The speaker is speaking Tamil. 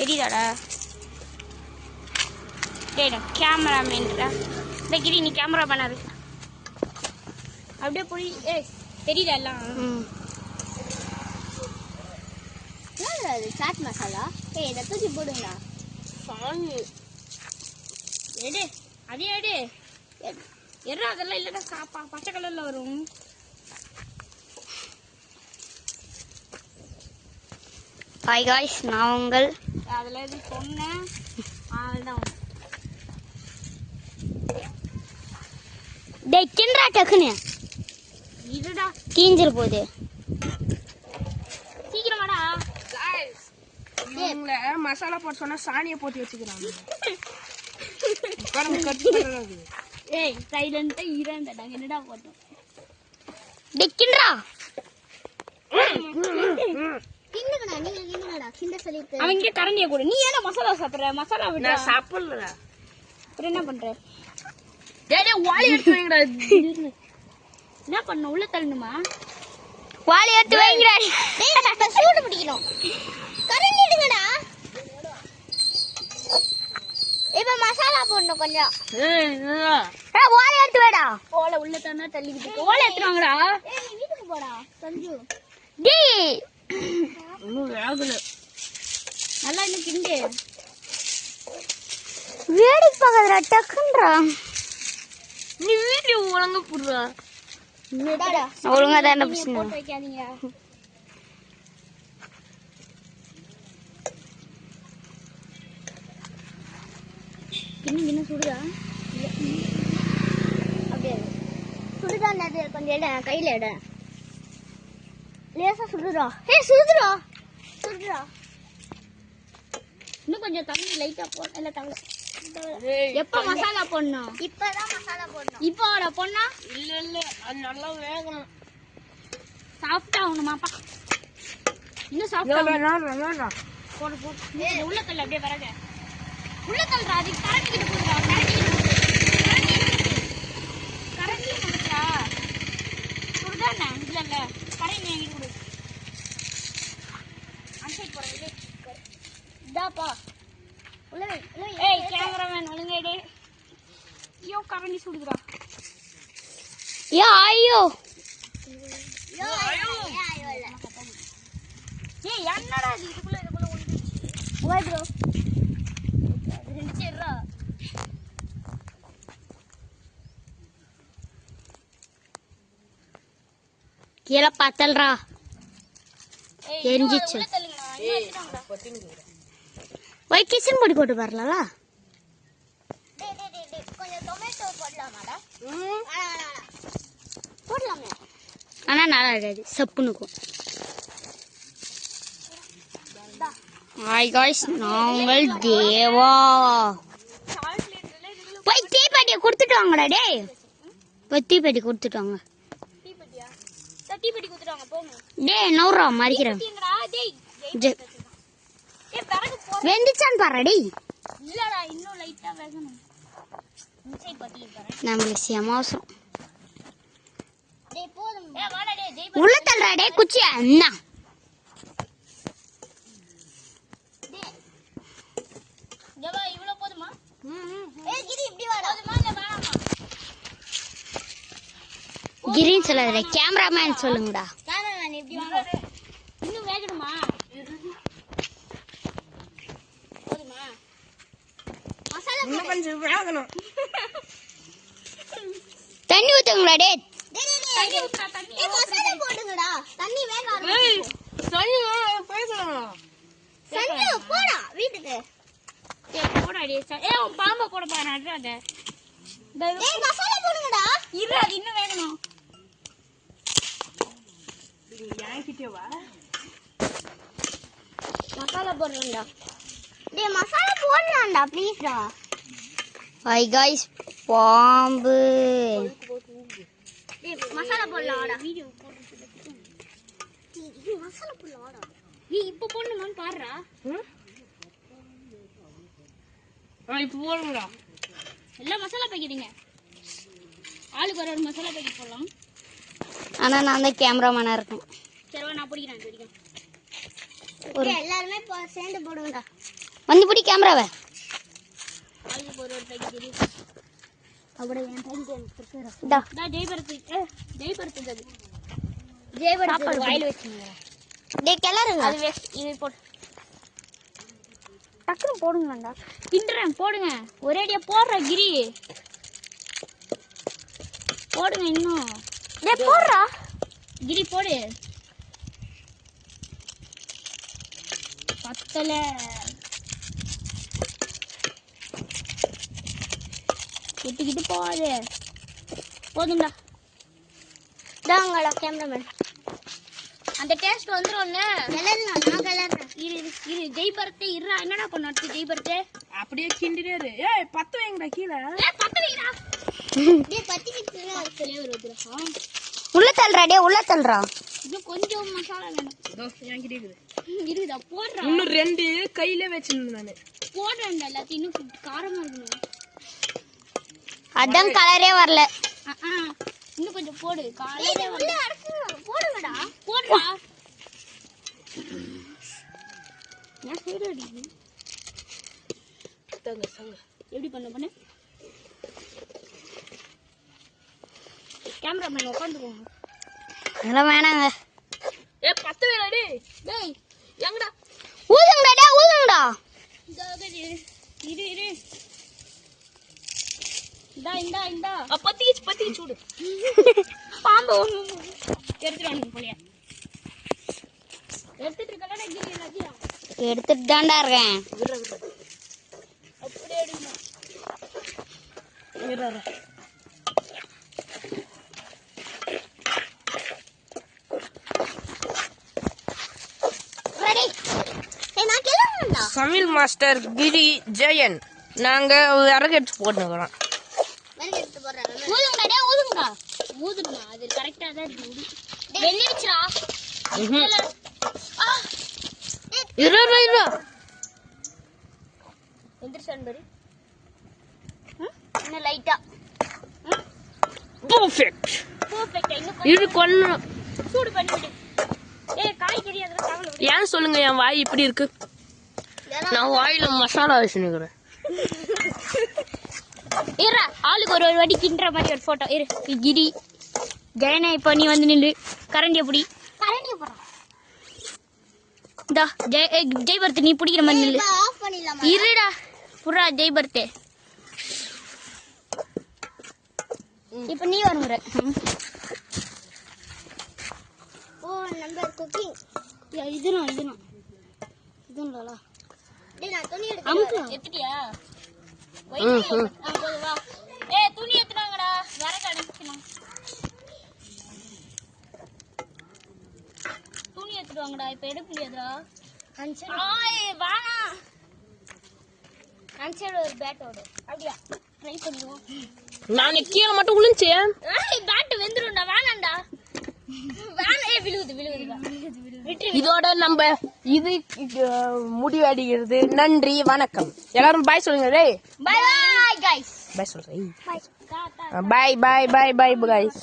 தெரியுதாடா? டேடா கேமராமேன்டா. இந்த கிரி நீ கேமரா பண்ணாரு. அப்படியே போய் தெரியுதா எல்லாம்? என்னடா இது சாட் மசாலா? இதை தூக்கி போடுங்கடா. சாமி எடு, அதே எடு. எறா அதெல்லாம் இல்லடா, பச்சை கலர்ல வரும். ஹாய் காய்ஸ், நான் உங்கள் அதில் எது சொன்னேன் அதுதான். டேய் கிண்டா டக்குன்னு இதுடா தீஞ்சிரு போகுது. சீக்கிரமாடா. இவங்கள மசாலா போட்டு சொன்னா சாணியை போட்டு வச்சுக்கிறாங்க. ஏய் சைலண்டா இரண்டா என்னடா போட்டோம். டேய் கிண்டா அவங்க கரண்டிய கூட. நீ ஏன்னா மசாலா சாப்பிடுற? மசாலா விட சாப்பிடல. அப்புறம் என்ன பண்ற? டேய் வாளி எடுத்து வைங்கடா. என்ன பண்ண? உள்ள தள்ளணுமா? வாளி எடுத்து வைங்கடா. டேய் சூடு பிடிக்கணும். கரண்டி எடுங்கடா. இப்ப மசாலா போடணும் கொஞ்சம். ஏய் வாளி எடுத்து வைடா. ஓலை உள்ள தள்ளனா தள்ளிக்கிட்டு. ஓலை எடுத்துவாங்கடா. ஏய் நீ வீட்டுக்கு போடா சஞ்சு. டேய் இன்னும் வேகல. நல்லா இன்னும் கிண்டு. வேடிக்கு பார்க்கறா டக்குன்றா. நீ வீடியோ ஒழுங்கா போடுறா. ஒழுங்கா தான பிடிச்சணும். போட்டு வைக்காதீங்க. இன்னும் சுடுதா? அப்படியே சுடுதா. கொஞ்சம் எடு, கையில எடு. லேசா சுடுறா. சுடுறா சுடுறா. இன்னும் கொஞ்சம் தண்ணி லைட்டா போட. இல்ல தவிர எப்ப மசாலா போடணும்? இப்பதான் மசாலா போடணும். இப்போ பொண்ணா இல்ல இல்ல அது நல்லா வேகணும். சாஃப்டா ஆகணுமாப்பா. இன்னும் சாஃப்டா போடு போடு. உள்ள தள்ள அப்படியே வரங்க. உள்ள தள்ளுறா. அதுக்கு கரண்டி கிட்ட போடுறா. கரண்டி கொடுக்குறா. கொடுதானே? இல்ல இல்ல கரண்டி எங்கிட்ட கொடு. அன்சைட் போடுறது இதாப்பா. ஏய் கேமராமேன் ஒழுங்கேடு. ஐயோ கரண்டி சுடுதுடா. ஐயோ ஏய் என்னடா இது? இதுக்குள்ள ஒளிஞ்சிருச்சு. ஓய் ப்ரோ. சரிடா. கீழே பத்தல்றா. ஏய் எரிஞ்சிச்சு. உள்ள தள்ளுங்கடா. இன்னும் வச்சிட்டாங்கடா. ஒய் கிச்சன் பொடி போட்டு வரலாம்ல. கொஞ்சம் டொமேட்டோ போடலாமாடா? போடலாமே. ஆனா நல்லா இருக்காது, சப்புனுக்கும். ஹாய் காய்ஸ், நான் உங்கள் தேவா. போய் தீப்பெட்டியை கொடுத்துட்டு வாங்கடா. டேய் போய் தீப்பெட்டி கொடுத்துட்டு வாங்க. தீப்பெட்டியா? தீப்பெட்டி குத்துறாங்க போங்க. டேய் நவுறா மறிக்கிறேன். தீங்கடா. டேய் ஏய் விறகு போ. வெந்துச்சான்னு பாரு. டேய் இல்லடா இன்னும் லைட்டா வேகணும். இன்சைட் பத்தி பாரு. நம்மளுக்கு செம அவசரம். டேய் போதும். ஏய் வாடா டேய் ஜெய். உள்ள தள்ளுறா. டேய் குச்சியா என்ன? டேய் ஜவா இவ்ளோ போதுமா? ஏய் கிரி இப்படி வாடா. போதுமா இல்ல வேணாமா? கிரீன் சொல்லாத, கேமராமேன் சொல்லுங்கடா. கேமராமேன் இப்படி வாடா. இன்னும் வேகணுமா? போதுமா? மசாலா இன்னும் கொஞ்சம் வேகணும். தண்ணி ஊத்துங்களா. டேய் தண்ணி ஊத்துடா. தண்ணி மசாலா போடுங்கடா. தண்ணி வேக ஏய் சரி பேசணும். சஞ்சு போடா வீட்டுக்கு. டேய் போடா டேய். ஏய் உன் பாம்பை போட பாரு அடறாத. டேய் மசாலா போடுங்கடா. இரு அது இன்னும் வேகணும். யாங்கிட்டே வா. மசாலா போடுறேன்டா. டேய் மசாலா போடலாம்டா ப்ளீஸ்டா. ஹாய் गाइस, பாம்பு. டேய் மசாலா போடலாம்டா. வீடியோ போடுறது. டேய் மசாலா போடலாம்டா. ஏய் இப்போ போடணுமான்னு பாருடா. இப்போ போடுங்கடா. எல்லாம் மசாலா பாக்கெட்டுங்க. ஆளுக்கு ஒரு மசாலா பாக்கெட் போடலாம். ஆனா நான் தான் கேமராமேனா இருக்கேன். சரி நான் பிடிக்கிறேன். எல்லாருமே சேர்ந்து போடுங்கடா. வந்து பிடி கேமராவை. ஆளுக்கு ஒரு பேக்கெட் கிரி. அப்படியே என் பேக்கெட் எனக்கு கொடுத்துறா. இந்தா. ஜெய்பர்த்து அது. ஜெயபர்த்து வாயில வச்சுங்க. டேய் கிளறுங்க. அது வேஸ்ட். இது போடு. டக்குனு போடுங்கடா. கிண்டுறேன் போடுங்க. ஒரேடியா போடுற கிரி. போடுங்க இன்னும். டேய் போடுறா. கிரி போடு. பத்தல. கிட்டு போகாது. போதும்டா. தாங்கடா கேமராமேன். அந்த டேஸ்ட் வந்துரும்ல. கிளறலாம். நான் கிளறேன். இரு ஜெய்பர்த்தே இருடா. என்னடா பண்ண அடுத்து ஜெய்பர்த்தே? அப்படியே கிண்டினே ஏய் பத்து வைங்கடா கீழே. பத்த வைடா. டேய் பத்திக்கிட்டு ஃப்ளேவர் வந்துரும். உள்ள தள்ளுறா. டேய் உள்ள தள்ளுறா. இன்னும் கொஞ்சம் மசாலா வேணும். இதோ என்கிட்ட இருக்குது. இருக்குதா போடுறா. இன்னும் 2 கையில வச்சிருந்தேன் நானு. போடுறேன்டா எல்லாத்தையும். இன்னும் காரமா இருக்கணும். அதான் கலரே வரல. இன்னும் கொஞ்சம் போடு. காலையில டேய் உள்ள அடக்குங்க. போடுங்கடா. போடுடா. நான் சைடு அடிக்கு. சங்க எப்படி பண்ணு கேமராமேன் உட்காந்துக்கோங்க. அதெல்லாம் வேணாங்க. ஏ பத்து வேணா டேய் எங்கடா ஊதுங்கடா. டேய் ஊதுங்கடா. இரு இந்தா பத்திக்கு சூடு. பாம்பு எடுத்துட்டு போலியா? எடுத்துட்டு இருக்கல கிரி எல்லாத்தையும். எடுத்துட்டு தான்டா இருக்கேன். அப்படியே எடுக்கணும். ரெடி. டேய் நான் கிளறணும்டா. சமையல் மாஸ்டர் கிரி ஜெயன் நாங்க விறகு எடுத்து போட்டுக்கிறோம். வெல்ல எடுத்து போடுறேன். ஊதுங்கடா. டேய் ஊதுங்கடா. ஊதுடா. அது கரெக்ட்டா தான் இருக்கு. வெள்ளிச்சுடா. இரு எந்திரச்சான் பாரு. இன்னும் லைட்டா. பெர்ஃபெக்ட். இன்னும் இது கொன்னு சூடு பண்ணி விடு. காய்கறி அதெல்லாம் தவள. ஏன் சொல்லுங்க என் வாய் இப்படி இருக்கு? நான் வாயில மசாலா வச்சுக்கிறேன். இரு ஆளுக்கு ஒரு வாட்டி கிண்டுற மாதிரி ஒரு போட்டோ. இரு கிரி ஜெயனை இப்போ நீ வந்து நில்லு. கரண்டி எப்படி? கரண்டி போடுறா. இந்தா ஜெய்பர்த் நீ பிடிக்கிற மாதிரி நில்லு. ஆஃப் பண்ணிடலாமா? இருடா புறா ஜெய்பர்த். இப்போ நீ வருமுற. ஓ நம்பர் குக்கிங். இதுனா டேய் நான் துணி எடுத்துட்டியா? வா. துணி எடுத்துனாங்கடா. விறகு அனுப்பிக்கணும். துணி எடுத்துட்டு வாங்கடா. இப்ப எடுக்க முடியாதா? வாணா அன்சைடு ஒரு பேட்டோட அப்படியா ட்ரை பண்ணுவோம். நான் கீழே மட்டும் விழுந்துச்சேன். பேட் வெந்துரும்டா. வேணாம்டா. விழுவுது. இதோட நம்ம இது முடிவடைகிறது. நன்றி வணக்கம். எல்லாரும் பாய் சொல்லுங்க. டேய் பை பை गाइस. பாய் சொல்றேன். Bye bye bye bye bye guys.